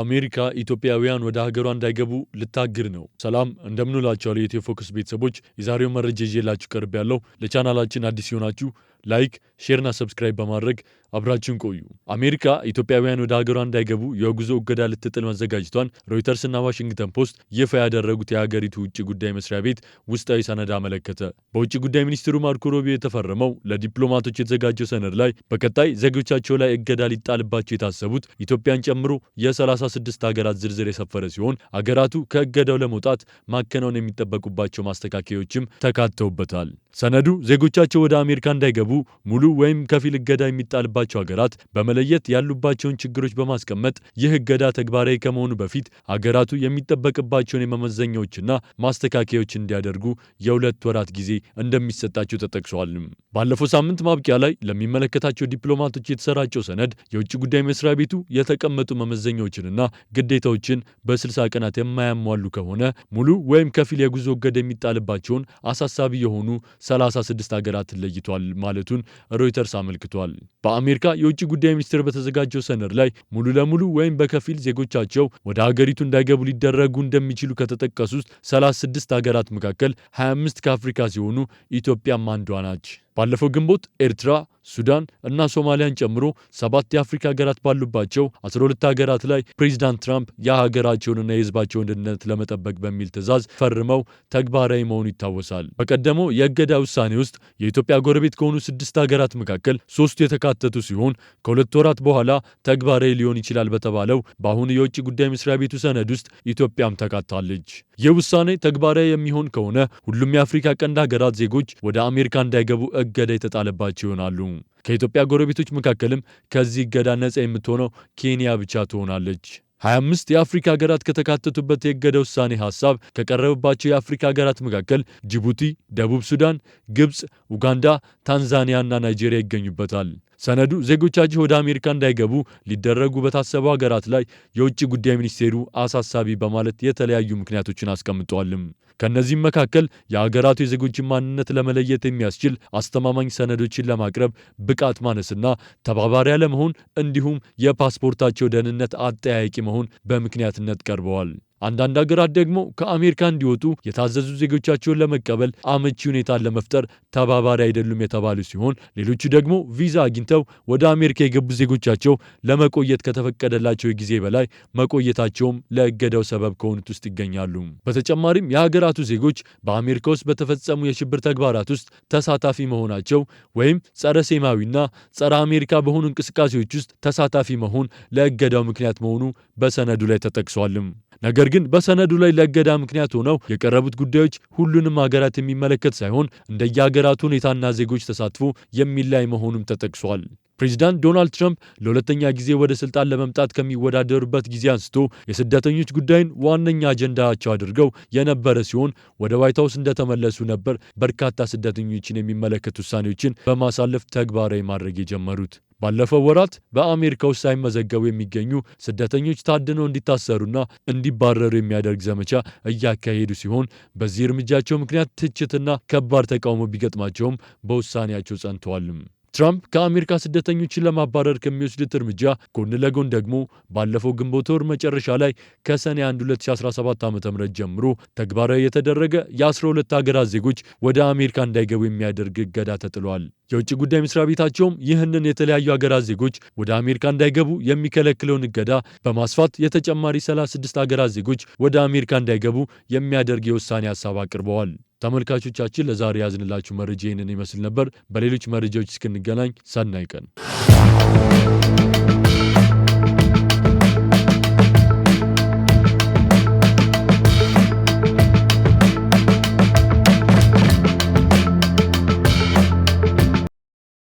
አሜሪካ ኢትዮጵያውያን ወደ ሀገሯ እንዳይገቡ ልታግድ ነው። ሰላም እንደምንላችኋል የኢትዮ ፎከስ ቤተሰቦች፣ የዛሬው መረጃ ይዤላችሁ ቀርቤያለሁ። ለቻናላችን አዲስ ሲሆናችሁ ላይክ፣ ሼርና ሰብስክራይብ በማድረግ አብራችሁን ቆዩ። አሜሪካ ኢትዮጵያውያን ወደ ሀገሯ እንዳይገቡ የጉዞ እገዳ ልትጥል መዘጋጀቷን ሮይተርስና ዋሽንግተን ፖስት ይፋ ያደረጉት የሀገሪቱ ውጭ ጉዳይ መስሪያ ቤት ውስጣዊ ሰነድ አመለከተ። በውጭ ጉዳይ ሚኒስትሩ ማርኮ ሩቢዮ የተፈረመው ለዲፕሎማቶች የተዘጋጀው ሰነድ ላይ በቀጣይ ዜጎቻቸው ላይ እገዳ ሊጣልባቸው የታሰቡት ኢትዮጵያን ጨምሮ የ36 ሀገራት ዝርዝር የሰፈረ ሲሆን አገራቱ ከእገዳው ለመውጣት ማከናወን የሚጠበቁባቸው ማስተካከያዎችም ተካተውበታል። ሰነዱ ዜጎቻቸው ወደ አሜሪካ እንዳይገቡ ሙሉ ወይም ከፊል እገዳ የሚጣልባቸው ሀገራት በመለየት ያሉባቸውን ችግሮች በማስቀመጥ ይህ እገዳ ተግባራዊ ከመሆኑ በፊት ሀገራቱ የሚጠበቅባቸውን የመመዘኛዎችና ማስተካከያዎች እንዲያደርጉ የ2 ወራት ጊዜ እንደሚሰጣቸው ተጠቅሷል። ባለፈው ሳምንት ማብቂያ ላይ ለሚመለከታቸው ዲፕሎማቶች የተሰራጨው ሰነድ የውጭ ጉዳይ መስሪያ ቤቱ የተቀመጡ መመዘኛዎችንና ግዴታዎችን በ60 ቀናት የማያሟሉ ከሆነ ሙሉ ወይም ከፊል የጉዞ እገዳ የሚጣልባቸውን አሳሳቢ የሆኑ 36 ሀገራትን ለይቷል ማለቱን ሮይተርስ አመልክቷል። በአሜሪካ የውጭ ጉዳይ ሚኒስቴር በተዘጋጀው ሰነድ ላይ ሙሉ ለሙሉ ወይም በከፊል ዜጎቻቸው ወደ ሀገሪቱ እንዳይገቡ ሊደረጉ እንደሚችሉ ከተጠቀሱት 36 ሀገራት መካከል 25 ከአፍሪካ ሲሆኑ ኢትዮጵያም አንዷ ናች። ባለፈው ግንቦት ኤርትራ፣ ሱዳን እና ሶማሊያን ጨምሮ 7 የአፍሪካ ሀገራት ባሉባቸው 12 ሀገራት ላይ ፕሬዚዳንት ትራምፕ የሀገራቸውንና የሕዝባቸውን ደህንነት ለመጠበቅ በሚል ትዕዛዝ ፈርመው ተግባራዊ መሆኑ ይታወሳል። በቀደመው የእገዳ ውሳኔ ውስጥ የኢትዮጵያ ጎረቤት ከሆኑ 6 ሀገራት መካከል 3ቱ የተካተቱ ሲሆን ከ2 ወራት በኋላ ተግባራዊ ሊሆን ይችላል በተባለው በአሁኑ የውጭ ጉዳይ መስሪያ ቤቱ ሰነድ ውስጥ ኢትዮጵያም ተካታለች። ይህ ውሳኔ ተግባራዊ የሚሆን ከሆነ ሁሉም የአፍሪካ ቀንድ ሀገራት ዜጎች ወደ አሜሪካ እንዳይገቡ እገዳ የተጣለባቸው ይሆናሉ። ከኢትዮጵያ ጎረቤቶች መካከልም ከዚህ እገዳ ነጻ የምትሆነው ኬንያ ብቻ ትሆናለች። 25 የአፍሪካ ሀገራት ከተካተቱበት የእገዳ ውሳኔ ሐሳብ ከቀረበባቸው የአፍሪካ ሀገራት መካከል ጅቡቲ፣ ደቡብ ሱዳን፣ ግብፅ፣ ኡጋንዳ፣ ታንዛኒያ እና ናይጄሪያ ይገኙበታል። ሰነዱ ዜጎቻቸው ወደ አሜሪካ እንዳይገቡ ሊደረጉ በታሰቡ ሀገራት ላይ የውጭ ጉዳይ ሚኒስቴሩ አሳሳቢ በማለት የተለያዩ ምክንያቶችን አስቀምጧልም። ከነዚህም መካከል የሀገራቱ የዜጎችን ማንነት ለመለየት የሚያስችል አስተማማኝ ሰነዶችን ለማቅረብ ብቃት ማነስና ተባባሪ አለመሆን እንዲሁም የፓስፖርታቸው ደህንነት አጠያያቂ መሆን በምክንያትነት ቀርበዋል። አንዳንድ ሀገራት ደግሞ ከአሜሪካ እንዲወጡ የታዘዙ ዜጎቻቸውን ለመቀበል አመቺ ሁኔታን ለመፍጠር ተባባሪ አይደሉም የተባሉ ሲሆን ሌሎቹ ደግሞ ቪዛ አግኝተው ወደ አሜሪካ የገቡ ዜጎቻቸው ለመቆየት ከተፈቀደላቸው ጊዜ በላይ መቆየታቸውም ለእገዳው ሰበብ ከሆኑት ውስጥ ይገኛሉ። በተጨማሪም የሀገራቱ ዜጎች በአሜሪካ ውስጥ በተፈጸሙ የሽብር ተግባራት ውስጥ ተሳታፊ መሆናቸው ወይም ጸረ ሴማዊና ጸረ አሜሪካ በሆኑ እንቅስቃሴዎች ውስጥ ተሳታፊ መሆን ለእገዳው ምክንያት መሆኑ በሰነዱ ላይ ተጠቅሷልም። ነገር ግን በሰነዱ ላይ ለእገዳ ምክንያት ሆነው የቀረቡት ጉዳዮች ሁሉንም ሀገራት የሚመለከት ሳይሆን እንደየሀገራቱ ሁኔታና ዜጎች ተሳትፎ የሚለያይ መሆኑም ተጠቅሷል። ፕሬዚዳንት ዶናልድ ትራምፕ ለሁለተኛ ጊዜ ወደ ስልጣን ለመምጣት ከሚወዳደሩበት ጊዜ አንስቶ የስደተኞች ጉዳይን ዋነኛ አጀንዳቸው አድርገው የነበረ ሲሆን ወደ ዋይት ሀውስ እንደተመለሱ ነበር በርካታ ስደተኞችን የሚመለከቱ ውሳኔዎችን በማሳለፍ ተግባራዊ ማድረግ የጀመሩት። ባለፈው ወራት በአሜሪካ ውስጥ ሳይመዘገቡ የሚገኙ ስደተኞች ታድነው እንዲታሰሩና እንዲባረሩ የሚያደርግ ዘመቻ እያካሄዱ ሲሆን በዚህ እርምጃቸው ምክንያት ትችትና ከባድ ተቃውሞ ቢገጥማቸውም በውሳኔያቸው ጸንተዋል። ትራምፕ ከአሜሪካ ስደተኞችን ለማባረር ከሚወስዱት እርምጃ ጎን ለጎን ደግሞ ባለፈው ግንቦት ወር መጨረሻ ላይ ከሰኔ 1 2017 ዓ.ም ጀምሮ ተግባራዊ የተደረገ የ12 ሀገራት ዜጎች ወደ አሜሪካ እንዳይገቡ የሚያደርግ እገዳ ተጥሏል። የውጭ ጉዳይ መስሪያ ቤታቸውም ይህንን የተለያዩ ሀገራት ዜጎች ወደ አሜሪካ እንዳይገቡ የሚከለክለውን እገዳ በማስፋት የተጨማሪ 36 ሀገራት ዜጎች ወደ አሜሪካ እንዳይገቡ የሚያደርግ የውሳኔ ሐሳብ አቅርበዋል። ተመልካቾቻችን ለዛሬ ያዝንላችሁ መረጃ ይህንን ይመስል ነበር። በሌሎች መረጃዎች እስክንገናኝ ሰናይ ቀን